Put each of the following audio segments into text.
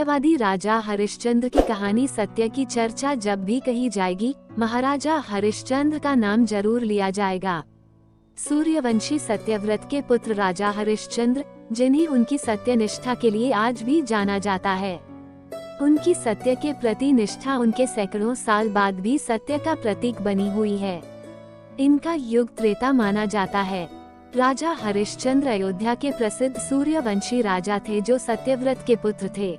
सत्यवादी राजा हरिश्चंद्र की कहानी। सत्य की चर्चा जब भी कही जाएगी, महाराजा हरिश्चंद्र का नाम जरूर लिया जाएगा। सूर्यवंशी सत्यव्रत के पुत्र राजा हरिश्चंद्र, जिन्हें उनकी सत्यनिष्ठा के लिए आज भी जाना जाता है। उनकी सत्य के प्रति निष्ठा उनके सैकड़ों साल बाद भी सत्य का प्रतीक बनी हुई है। इनका युग त्रेता माना जाता है। राजा हरिश्चंद्र अयोध्या के प्रसिद्ध सूर्यवंशी राजा थे, जो सत्यव्रत के पुत्र थे।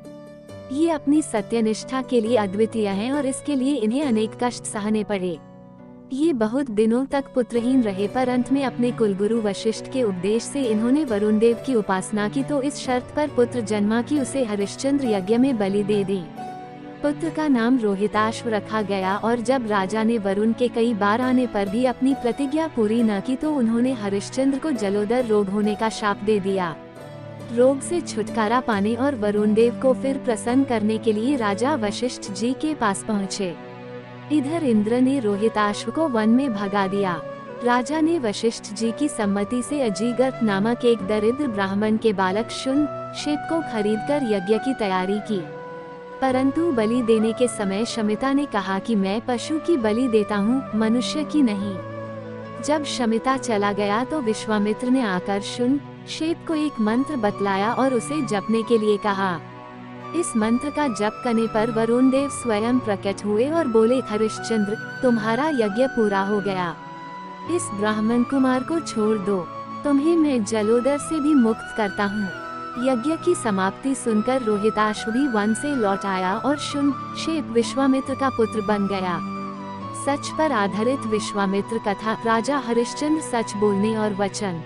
ये अपनी सत्यनिष्ठा के लिए अद्वितीय हैं और इसके लिए इन्हें अनेक कष्ट सहने पड़े। ये बहुत दिनों तक पुत्रहीन रहे, पर अंत में अपने कुलगुरु वशिष्ठ के उपदेश से इन्होंने वरुण देव की उपासना की, तो इस शर्त पर पुत्र जन्मा कि उसे हरिश्चंद्र यज्ञ में बलि दे दें। पुत्र का नाम रोहिताश्व रखा गया, और जब राजा ने वरुण के कई बार आने पर भी अपनी प्रतिज्ञा पूरी न की, तो उन्होंने हरिश्चंद्र को जलोदर रोग होने का शाप दे दिया। रोग से छुटकारा पाने और वरुण देव को फिर प्रसन्न करने के लिए राजा वशिष्ठ जी के पास पहुँचे। इधर इंद्र ने रोहिताश्व को वन में भगा दिया। राजा ने वशिष्ठ जी की सम्मति से अजीगर्त नामक एक दरिद्र ब्राह्मण के बालक शुन शेप को खरीदकर यज्ञ की तैयारी की। परंतु बलि देने के समय शमिता ने कहा कि मैं पशु की बलि देता हूँ, मनुष्य की नहीं। जब शमिता चला गया तो विश्वामित्र ने आकर शुन शेप को एक मंत्र बतलाया और उसे जपने के लिए कहा। इस मंत्र का जप करने पर वरुण देव स्वयं प्रकट हुए और बोले, हरिश्चंद्र, तुम्हारा यज्ञ पूरा हो गया। इस ब्राह्मण कुमार को छोड़ दो, तुम्हें मैं जलोदर से भी मुक्त करता हूँ। यज्ञ की समाप्ति सुनकर रोहिताश्व भी वन से लौट आया और शुन शेप विश्वामित्र का पुत्र बन गया। सच पर आधारित विश्वामित्र कथा। राजा हरिश्चंद्र सच बोलने और वचन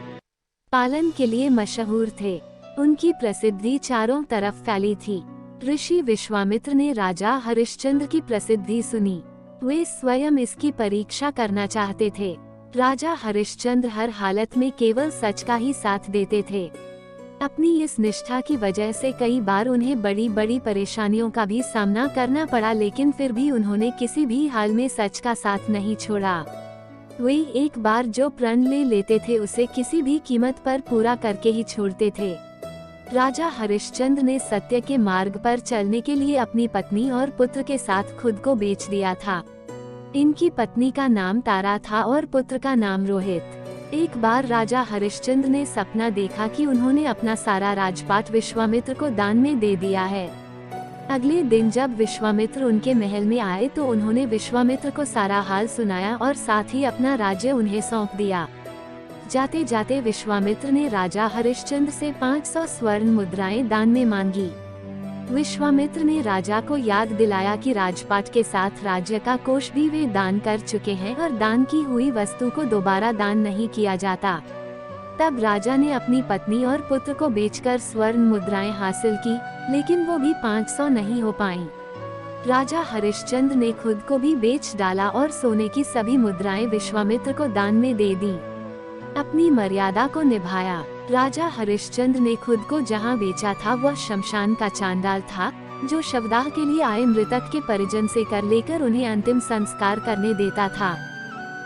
पालन के लिए मशहूर थे। उनकी प्रसिद्धि चारों तरफ फैली थी। ऋषि विश्वामित्र ने राजा हरिश्चंद्र की प्रसिद्धि सुनी। वे स्वयं इसकी परीक्षा करना चाहते थे। राजा हरिश्चंद्र हर हालत में केवल सच का ही साथ देते थे। अपनी इस निष्ठा की वजह से कई बार उन्हें बड़ी बड़ी परेशानियों का भी सामना करना पड़ा, लेकिन फिर भी उन्होंने किसी भी हाल में सच का साथ नहीं छोड़ा। वे एक बार जो प्रण ले लेते थे उसे किसी भी कीमत पर पूरा करके ही छोड़ते थे। राजा हरिश्चंद्र ने सत्य के मार्ग पर चलने के लिए अपनी पत्नी और पुत्र के साथ खुद को बेच दिया था। इनकी पत्नी का नाम तारा था और पुत्र का नाम रोहित। एक बार राजा हरिश्चंद्र ने सपना देखा कि उन्होंने अपना सारा राजपाट विश्वामित्र को दान में दे दिया है। अगले दिन जब विश्वामित्र उनके महल में आए तो उन्होंने विश्वामित्र को सारा हाल सुनाया और साथ ही अपना राज्य उन्हें सौंप दिया। जाते जाते विश्वामित्र ने राजा हरिश्चंद्र से 500 स्वर्ण मुद्राएं दान में मांगी। विश्वामित्र ने राजा को याद दिलाया कि राजपाट के साथ राज्य का कोष भी वे दान कर चुके हैं और दान की हुई वस्तु को दोबारा दान नहीं किया जाता। तब राजा ने अपनी पत्नी और पुत्र को बेचकर स्वर्ण मुद्राएं हासिल की, लेकिन वो भी 500 नहीं हो पाईं। राजा हरिश्चंद्र ने खुद को भी बेच डाला और सोने की सभी मुद्राएं विश्वामित्र को दान में दे दी। अपनी मर्यादा को निभाया। राजा हरिश्चंद्र ने खुद को जहां बेचा था वह शमशान का चांडाल था, जो शवदाह के लिए आए मृतक के परिजन से कर लेकर उन्हें अंतिम संस्कार करने देता था।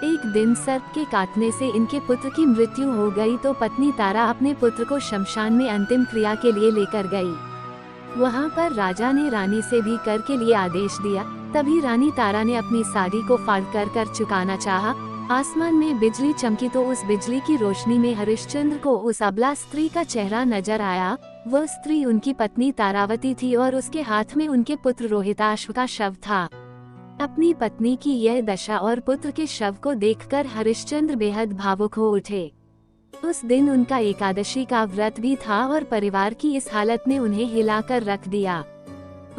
एक दिन सर्प के काटने से इनके पुत्र की मृत्यु हो गई तो पत्नी तारा अपने पुत्र को शमशान में अंतिम क्रिया के लिए लेकर गई। वहां पर राजा ने रानी से भी कर के लिए आदेश दिया। तभी रानी तारा ने अपनी साड़ी को फाड़ कर चुकाना चाहा। आसमान में बिजली चमकी तो उस बिजली की रोशनी में हरिश्चंद्र को उस अबला स्त्री का चेहरा नजर आया। वह स्त्री उनकी पत्नी तारावती थी और उसके हाथ में उनके पुत्र रोहिताश्व का शव था। अपनी पत्नी की यह दशा और पुत्र के शव को देखकर हरिश्चंद्र बेहद भावुक हो उठे। उस दिन उनका एकादशी का व्रत भी था और परिवार की इस हालत ने उन्हें हिलाकर रख दिया।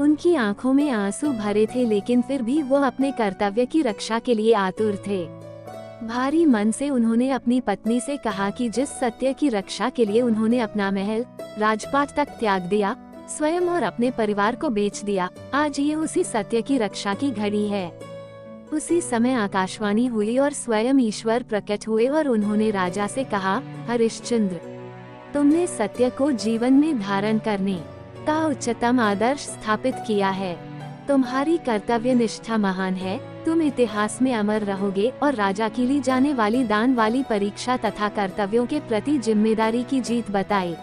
उनकी आंखों में आंसू भरे थे, लेकिन फिर भी वह अपने कर्तव्य की रक्षा के लिए आतुर थे। भारी मन से उन्होंने अपनी पत्नी से कहा कि जिस सत्य की रक्षा के लिए उन्होंने अपना महल राजपाट तक त्याग दिया, स्वयं और अपने परिवार को बेच दिया, आज ये उसी सत्य की रक्षा की घड़ी है। उसी समय आकाशवाणी हुई और स्वयं ईश्वर प्रकट हुए और उन्होंने राजा से कहा, हरिश्चंद्र, तुमने सत्य को जीवन में धारण करने का उच्चतम आदर्श स्थापित किया है। तुम्हारी कर्तव्य निष्ठा महान है। तुम इतिहास में अमर रहोगे और राजा की ली जाने वाली दान वाली परीक्षा तथा कर्तव्यों के प्रति जिम्मेदारी की जीत बताई।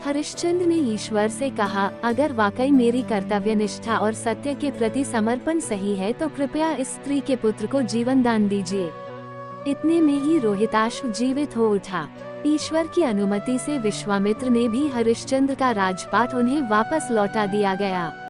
हरिश्चंद्र ने ईश्वर से कहा, अगर वाकई मेरी कर्तव्य निष्ठा और सत्य के प्रति समर्पण सही है तो कृपया इस स्त्री के पुत्र को जीवन दान दीजिए। इतने में ही रोहिताश्व जीवित हो उठा। ईश्वर की अनुमति से विश्वामित्र ने भी हरिश्चंद्र का राजपाट उन्हें वापस लौटा दिया गया।